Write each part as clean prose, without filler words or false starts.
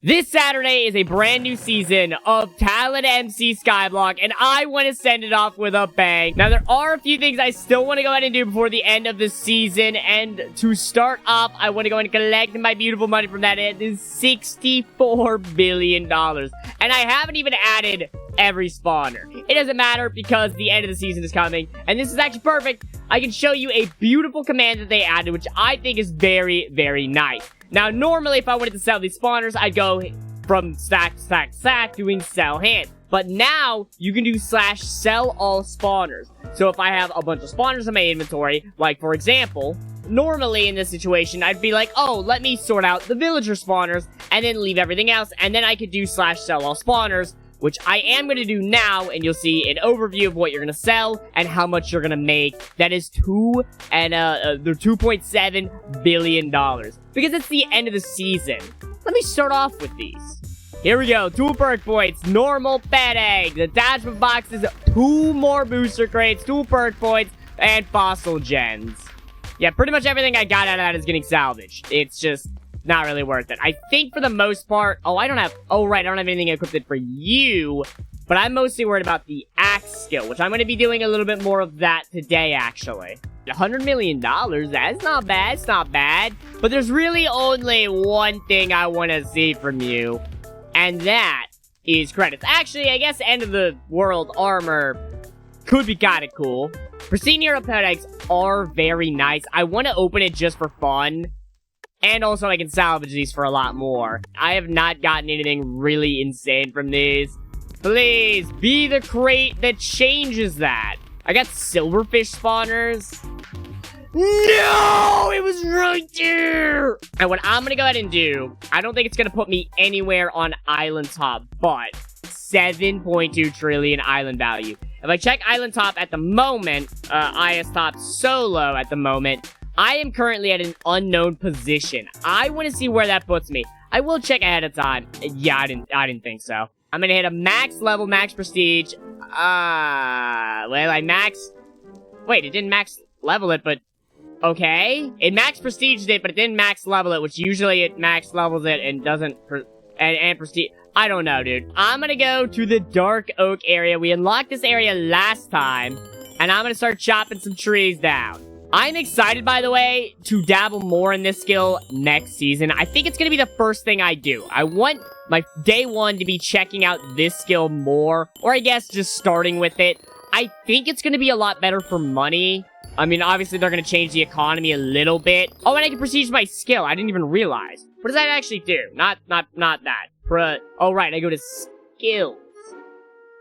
This Saturday is a brand new season of TalonMC Skyblock, and I want to send it off with a bang. Now, there are a few things I still want to go ahead and do before the end of the season, and to start off, I want to go and collect my beautiful money from that. It is $64 billion, and I haven't even added every spawner. It doesn't matter because the end of the season is coming, and this is actually perfect. I can show you a beautiful command that they added, which I think is very, very nice. Now, normally, if I wanted to sell these spawners, I'd go from stack to stack to stack doing sell hand. But now, you can do /sell all spawners. So if I have a bunch of spawners in my inventory, like, for example, normally in this situation, I'd be like, oh, let me sort out the villager spawners, and then leave everything else, and then I could do /sell all spawners, which I am going to do now, and you'll see an overview of what you're going to sell and how much you're going to make. That is $2.7 billion. Because it's the end of the season. Let me start off with these. Here we go. 2 perk points, normal pet eggs, attachment boxes, 2 more booster crates, 2 perk points, and fossil gens. Yeah, pretty much everything I got out of that is getting salvaged. It's just not really worth it. I think for the most part... Oh, I don't have anything equipped for you. But I'm mostly worried about the axe skill, which I'm going to be doing a little bit more of that today, actually. $100 million? That's not bad. It's not bad. But there's really only one thing I want to see from you. And that is credits. Actually, I guess end of the world armor could be kind of cool. Pristine hero pet eggs are very nice. I want to open it just for fun. And also, I can salvage these for a lot more. I have not gotten anything really insane from these. Please, be the crate that changes that. I got silverfish spawners. No! It was right there! And what I'm gonna go ahead and do, I don't think it's gonna put me anywhere on island top, but 7.2 trillion island value. If I check island top at the moment, IS top solo at the moment, I am currently at an unknown position. I want to see where that puts me. I will check ahead of time. Yeah, I didn't think so. I'm gonna hit a max level, max prestige. Well, I maxed... Wait, it didn't max level it, but... Okay. It max prestiged it, but it didn't max level it, which usually it max levels it and doesn't... And prestige... I don't know, dude. I'm gonna go to the Dark Oak area. We unlocked this area last time, and I'm gonna start chopping some trees down. I'm excited, by the way, to dabble more in this skill next season. I think it's going to be the first thing I do. I want my day one to be checking out this skill more, or I guess just starting with it. I think it's going to be a lot better for money. I mean, obviously, they're going to change the economy a little bit. Oh, and I can prestige my skill. I didn't even realize. What does that actually do? Not that. Oh, right, I go to skills.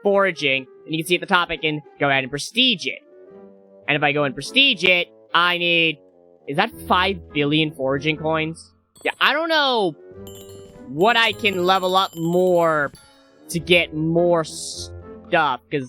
Foraging, and you can see at the top I can go ahead and prestige it. And if I go and prestige it, I need... Is that 5 billion foraging coins? Yeah, I don't know what I can level up more to get more stuff, because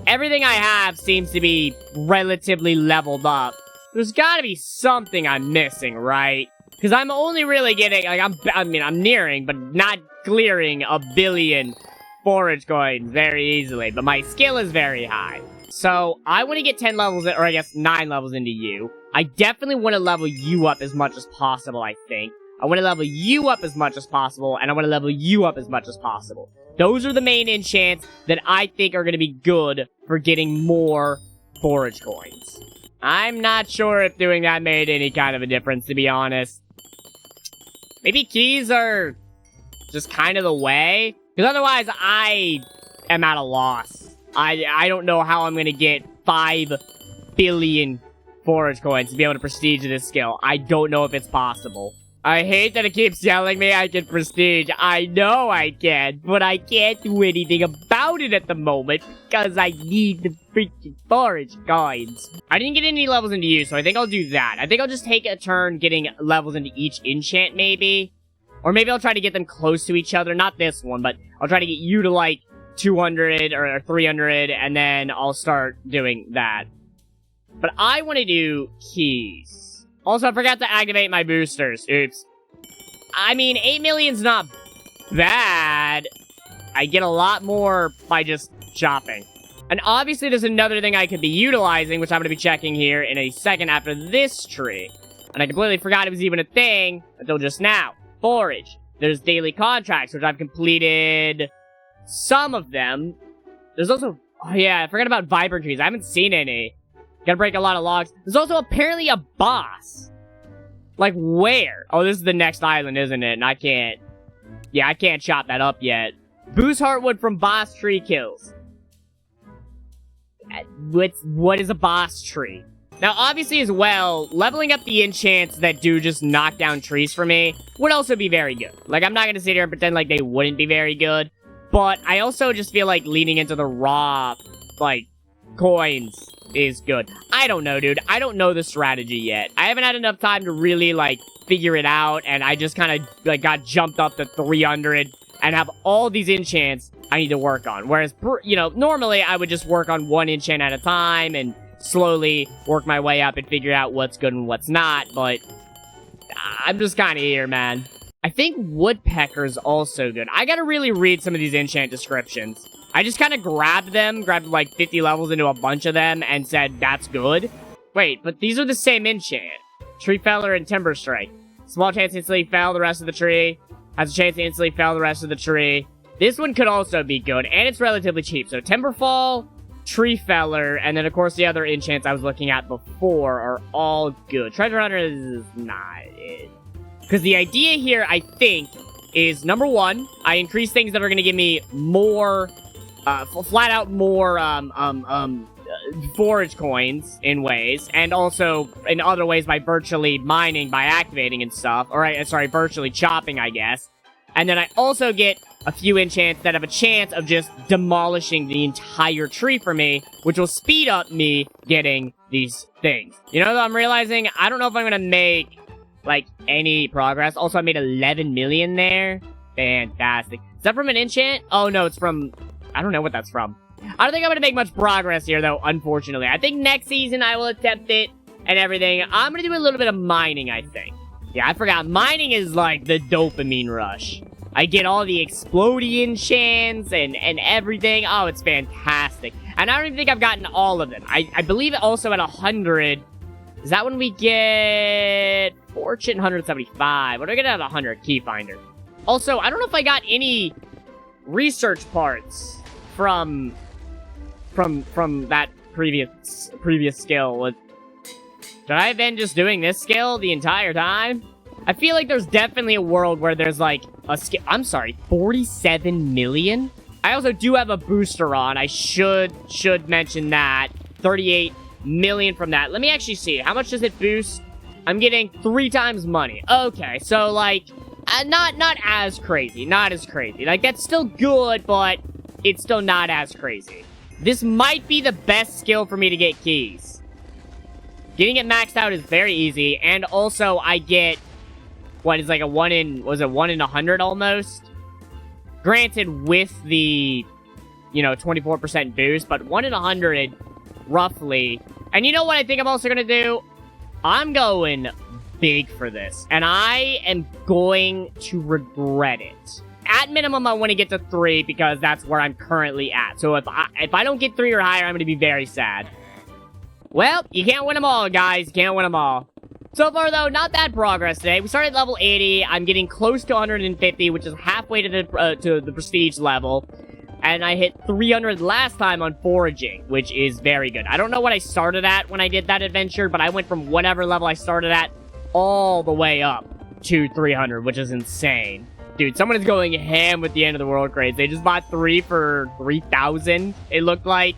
everything I have seems to be relatively leveled up. There's gotta be something I'm missing, right? Because I'm only really getting... Like, I'm nearing, but not clearing 1 billion forage coins very easily. But my skill is very high. So, I want to get 10 levels, or I guess 9 levels into you. I definitely want to level you up as much as possible, I think. I want to level you up as much as possible, and I want to level you up as much as possible. Those are the main enchants that I think are going to be good for getting more forage coins. I'm not sure if doing that made any kind of a difference, to be honest. Maybe keys are just kind of the way, because otherwise I am at a loss. I don't know how I'm going to get 5 billion forage coins to be able to prestige this skill. I don't know if it's possible. I hate that it keeps telling me I can prestige. I know I can, but I can't do anything about it at the moment because I need the freaking forage coins. I didn't get any levels into you, so I think I'll do that. I think I'll just take a turn getting levels into each enchant, maybe. Or maybe I'll try to get them close to each other. Not this one, but I'll try to get you to, like, 200 or 300, and then I'll start doing that. But I want to do keys. Also, I forgot to activate my boosters. Oops. I mean, 8 million's not bad. I get a lot more by just chopping. And obviously, there's another thing I could be utilizing, which I'm going to be checking here in a second after this tree. And I completely forgot it was even a thing until just now. Forage. There's daily contracts, which I've completed some of them. There's also... Oh, yeah, I forgot about vibrant trees. I haven't seen any. Gotta break a lot of logs. There's also apparently a boss. Like, where? Oh, this is the next island, isn't it? And I can't... Yeah, I can't chop that up yet. Boost Heartwood from boss tree kills. What is a boss tree? Now, obviously, as well, leveling up the enchants that do just knock down trees for me would also be very good. Like, I'm not gonna sit here and pretend like they wouldn't be very good. But I also just feel like leaning into the raw, like, coins is good. I don't know, dude. I don't know the strategy yet. I haven't had enough time to really, like, figure it out. And I just kind of, like, got jumped up to 300 and have all these enchants I need to work on. Whereas, you know, normally I would just work on one enchant at a time and slowly work my way up and figure out what's good and what's not. But I'm just kind of here, man. I think Woodpecker's also good. I gotta really read some of these enchant descriptions. I just kind of grabbed like 50 levels into a bunch of them and said, that's good. Wait, but these are the same enchant. Tree Feller and Timber Strike. Small chance to instantly fell the rest of the tree. Has a chance to instantly fell the rest of the tree. This one could also be good, and it's relatively cheap. So Timberfall, Tree Feller, and then of course the other enchants I was looking at before are all good. Treasure Hunter is not it. Because the idea here, I think, is, number one, I increase things that are going to give me more, flat out more, forage coins in ways, and also in other ways by virtually mining, by activating and stuff, or, sorry, virtually chopping, I guess. And then I also get a few enchants that have a chance of just demolishing the entire tree for me, which will speed up me getting these things. You know what I'm realizing? I don't know if I'm going to make... like, any progress. Also, I made 11 million there. Fantastic. Is that from an enchant? Oh, no, it's from... I don't know what that's from. I don't think I'm gonna make much progress here, though, unfortunately. I think next season I will attempt it and everything. I'm gonna do a little bit of mining, I think. Yeah, I forgot. Mining is, like, the dopamine rush. I get all the explodey enchants and everything. Oh, it's fantastic. And I don't even think I've gotten all of them. I believe also at 100... Is that when we get Fortune 175? What do I get at 100? Key Finder. Also, I don't know if I got any research parts from that previous skill. Should I have been just doing this skill the entire time? I feel like there's definitely a world where there's like a skill. I'm sorry, 47 million? I also do have a booster on. I should mention that. 38 million from that. Let me actually see. How much does it boost? I'm getting 3 times money. Okay, so like, not as crazy. Not as crazy. Like, that's still good, but it's still not as crazy. This might be the best skill for me to get keys. Getting it maxed out is very easy, and also I get, what is like a 1 in 100 almost? Granted, with the, you know, 24% boost, but 1 in 100, roughly. And you know what I think I'm also gonna do? I'm going big for this, and I am going to regret it. At minimum, I want to get to 3 because that's where I'm currently at. So if I don't get 3 or higher, I'm going to be very sad. Well, you can't win them all, guys. You can't win them all. So far, though, not bad progress today. We started at level 80. I'm getting close to 150, which is halfway to the prestige level. And I hit 300 last time on foraging, which is very good. I don't know what I started at when I did that adventure, but I went from whatever level I started at all the way up to 300, which is insane. Dude, someone is going ham with the end of the world craze. They just bought 3 for 3,000, it looked like.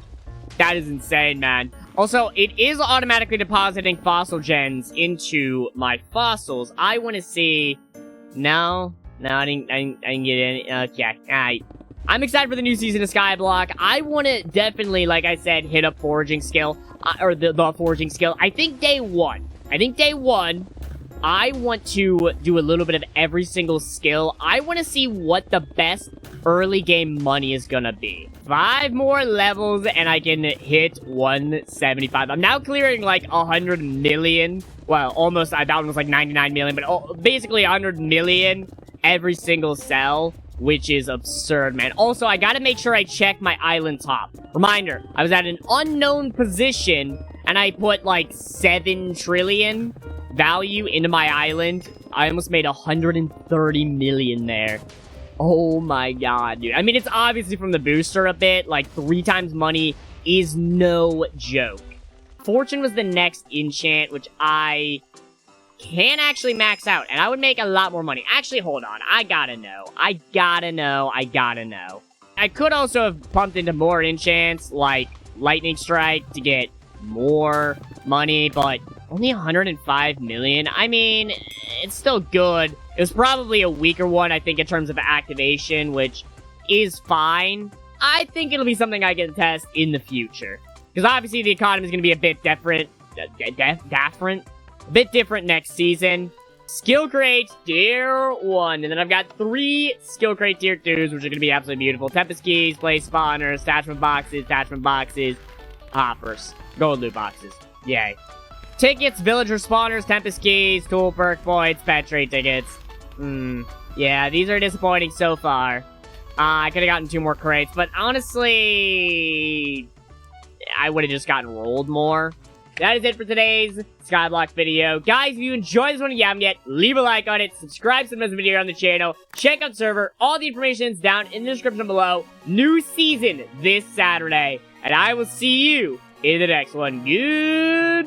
That is insane, man. Also, it is automatically depositing fossil gens into my fossils. I want to see... No, I didn't get any. Okay, alright. I'm excited for the new season of Skyblock. I want to definitely, like I said, hit up foraging skill, or the foraging skill. I think day one, I want to do a little bit of every single skill. I want to see what the best early game money is gonna be. 5 more levels and I can hit 175. I'm now clearing like 100 million. Well, almost, that one was like 99 million, but basically 100 million every single cell, which is absurd, man. Also, I gotta make sure I check my island top. Reminder, I was at an unknown position, and I put, like, 7 trillion value into my island. I almost made 130 million there. Oh my god, dude. I mean, it's obviously from the booster a bit. Like, 3 times money is no joke. Fortune was the next enchant, which I can actually max out, and I would make a lot more money. Actually, hold on. I gotta know. I could also have pumped into more enchants, like Lightning Strike, to get more money, but only 105 million. I mean, it's still good. It was probably a weaker one, I think, in terms of activation, which is fine. I think it'll be something I can test in the future. Because obviously the economy is going to be a bit different. A bit different next season. Skill crate tier 1. And then I've got 3 skill crate tier 2s, which are going to be absolutely beautiful. Tempest keys, place spawners, attachment boxes, hoppers. Gold loot boxes. Yay. Tickets, villager spawners, Tempest keys, tool perk points, pet trade tickets. Yeah, these are disappointing so far. I could have gotten 2 more crates, but honestly, I would have just gotten rolled more. That is it for today's Skyblock video. Guys, if you enjoyed this one and you haven't yet, leave a like on it, subscribe to the video on the channel, check out the server, all the information is down in the description below. New season this Saturday, and I will see you in the next one. Goodbye.